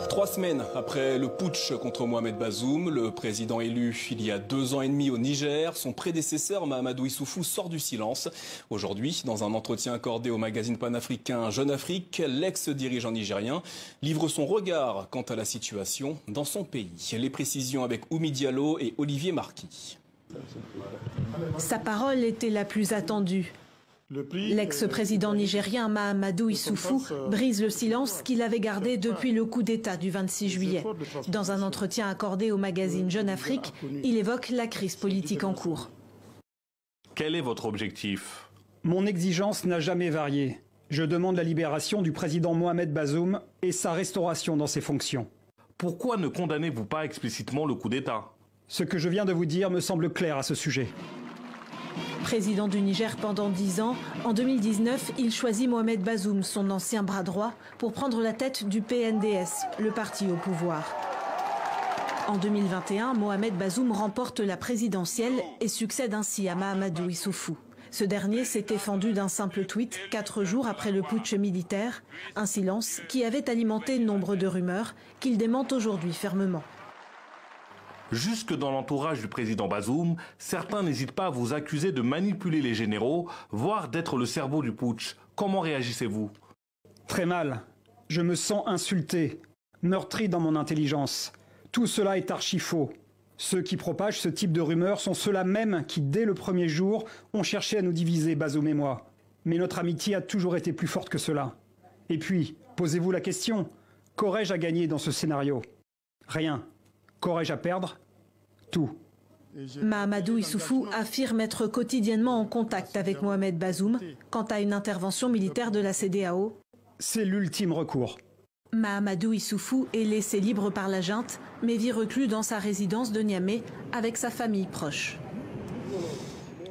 3 semaines après le putsch contre Mohamed Bazoum, le président élu il y a 2 ans et demi au Niger, son prédécesseur Mahamadou Issoufou sort du silence. Aujourd'hui, dans un entretien accordé au magazine panafricain Jeune Afrique, l'ex-dirigeant nigérien livre son regard quant à la situation dans son pays. Les précisions avec Oumi Diallo et Olivier Marquis. Sa parole était la plus attendue. L'ex-président nigérien Mahamadou Issoufou brise le silence qu'il avait gardé depuis le coup d'État du 26 juillet. Dans un entretien accordé au magazine Jeune Afrique, il évoque la crise politique en cours. Quel est votre objectif? Mon exigence n'a jamais varié. Je demande la libération du président Mohamed Bazoum et sa restauration dans ses fonctions. Pourquoi ne condamnez-vous pas explicitement le coup d'État? Ce que je viens de vous dire me semble clair à ce sujet. Président du Niger pendant 10 ans, en 2019, il choisit Mohamed Bazoum, son ancien bras droit, pour prendre la tête du PNDS, le parti au pouvoir. En 2021, Mohamed Bazoum remporte la présidentielle et succède ainsi à Mahamadou Issoufou. Ce dernier s'était fendu d'un simple tweet 4 jours après le putsch militaire, un silence qui avait alimenté nombre de rumeurs qu'il démente aujourd'hui fermement. Jusque dans l'entourage du président Bazoum, certains n'hésitent pas à vous accuser de manipuler les généraux, voire d'être le cerveau du putsch. Comment réagissez-vous? Très mal. Je me sens insulté, meurtri dans mon intelligence. Tout cela est archi-faux. Ceux qui propagent ce type de rumeurs sont ceux-là même qui, dès le premier jour, ont cherché à nous diviser, Bazoum et moi. Mais notre amitié a toujours été plus forte que cela. Et puis, posez-vous la question, qu'aurais-je à gagner dans ce scénario? Rien. Qu'aurais-je à perdre? Tout. Mahamadou Issoufou affirme être quotidiennement en contact avec Mohamed Bazoum quant à une intervention militaire de la CEDEAO. C'est l'ultime recours. Mahamadou Issoufou est laissé libre par la junte, mais vit reclus dans sa résidence de Niamey avec sa famille proche.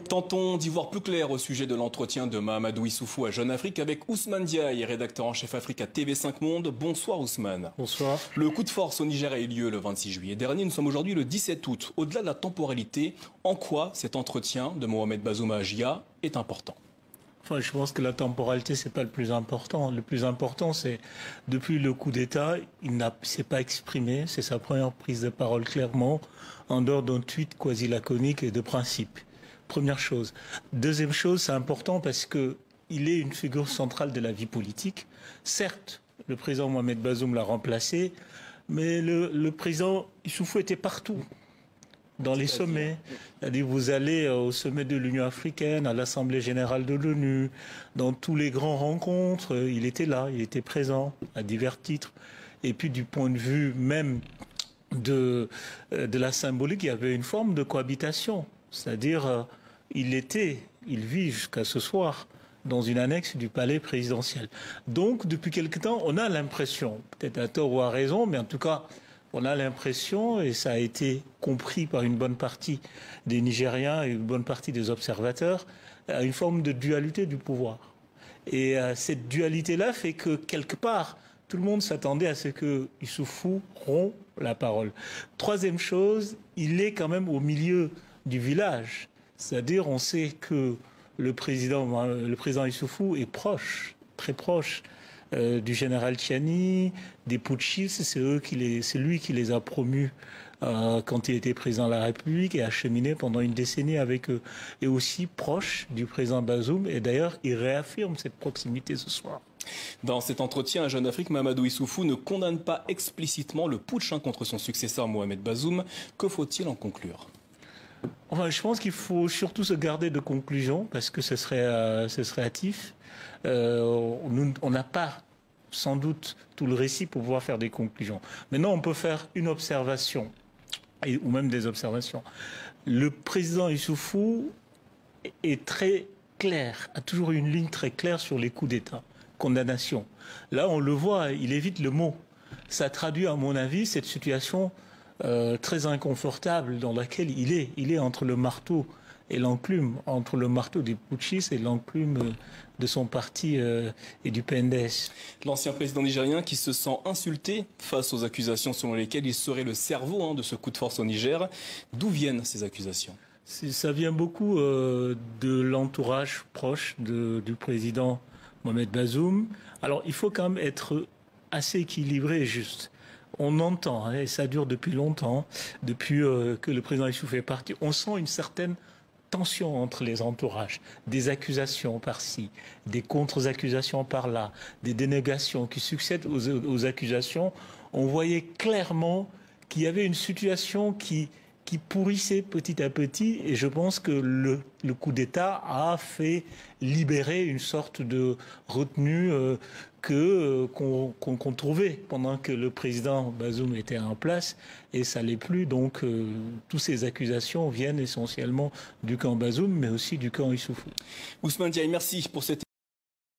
Tentons d'y voir plus clair au sujet de l'entretien de Mahamadou Issoufou à Jeune Afrique avec Ousmane Diaye, rédacteur en chef Afrique à TV5 Monde. Bonsoir Ousmane. Bonsoir. Le coup de force au Niger a eu lieu le 26 juillet dernier. Nous sommes aujourd'hui le 17 août. Au-delà de la temporalité, en quoi cet entretien de Mohamed Bazoum à Jia est important? Enfin, je pense que la temporalité, c'est pas le plus important. Le plus important, c'est depuis le coup d'État, il ne s'est pas exprimé. C'est sa première prise de parole clairement, en dehors d'un tweet quasi laconique et de principe. Première chose. Deuxième chose, c'est important parce que il est une figure centrale de la vie politique. Certes, le président Mohamed Bazoum l'a remplacé, mais le président Issoufou était partout, dans les sommets. C'est-à-dire, vous allez au sommet de l'Union africaine, à l'Assemblée générale de l'ONU, dans tous les grands rencontres, il était là, il était présent à divers titres. Et puis, du point de vue même de la symbolique, il y avait une forme de cohabitation. C'est-à-dire, il vit jusqu'à ce soir dans une annexe du palais présidentiel. Donc, depuis quelque temps, on a l'impression, peut-être à tort ou à raison, mais en tout cas, on a l'impression, et ça a été compris par une bonne partie des Nigériens et une bonne partie des observateurs, une forme de dualité du pouvoir. Et cette dualité-là fait que, quelque part, tout le monde s'attendait à ce que Issoufou rompt la parole. Troisième chose, il est quand même au milieu du village. C'est-à-dire, on sait que le président Issoufou est proche, très proche du général Tchiani, des putschistes. C'est lui qui les a promus quand il était président de la République et a cheminé pendant une décennie avec eux. Et aussi proche du président Bazoum. Et d'ailleurs, il réaffirme cette proximité ce soir. Dans cet entretien à Jeune Afrique, Mahamadou Issoufou ne condamne pas explicitement le putsch contre son successeur Mohamed Bazoum. Que faut-il en conclure? Enfin, je pense qu'il faut surtout se garder de conclusions parce que ce serait hâtif. On n'a pas sans doute tout le récit pour pouvoir faire des conclusions. Maintenant, on peut faire une observation ou même des observations. Le président Issoufou est très clair, a toujours eu une ligne très claire sur les coups d'État, condamnation. Là, on le voit, il évite le mot. Ça traduit, à mon avis, cette situation très inconfortable dans laquelle il est. Il est entre le marteau et l'enclume, entre le marteau des putschistes et l'enclume de son parti et du PNDS. L'ancien président nigérien qui se sent insulté face aux accusations selon lesquelles il serait le cerveau de ce coup de force au Niger. D'où viennent ces accusations? Ça vient beaucoup de l'entourage proche du président Mohamed Bazoum. Alors, il faut quand même être assez équilibré et juste. on entend, hein, et ça dure depuis longtemps, depuis que le président Issoufou est parti, on sent une certaine tension entre les entourages, des accusations par-ci, des contre-accusations par-là, des dénégations qui succèdent aux accusations. On voyait clairement qu'il y avait une situation qui pourrissait petit à petit, et je pense que le coup d'État a fait libérer une sorte de retenue qu'on trouvait pendant que le président Bazoum était en place, et ça l'est plus. Donc toutes ces accusations viennent essentiellement du camp Bazoum, mais aussi du camp Issoufou. Ousmane Diaye, merci pour cette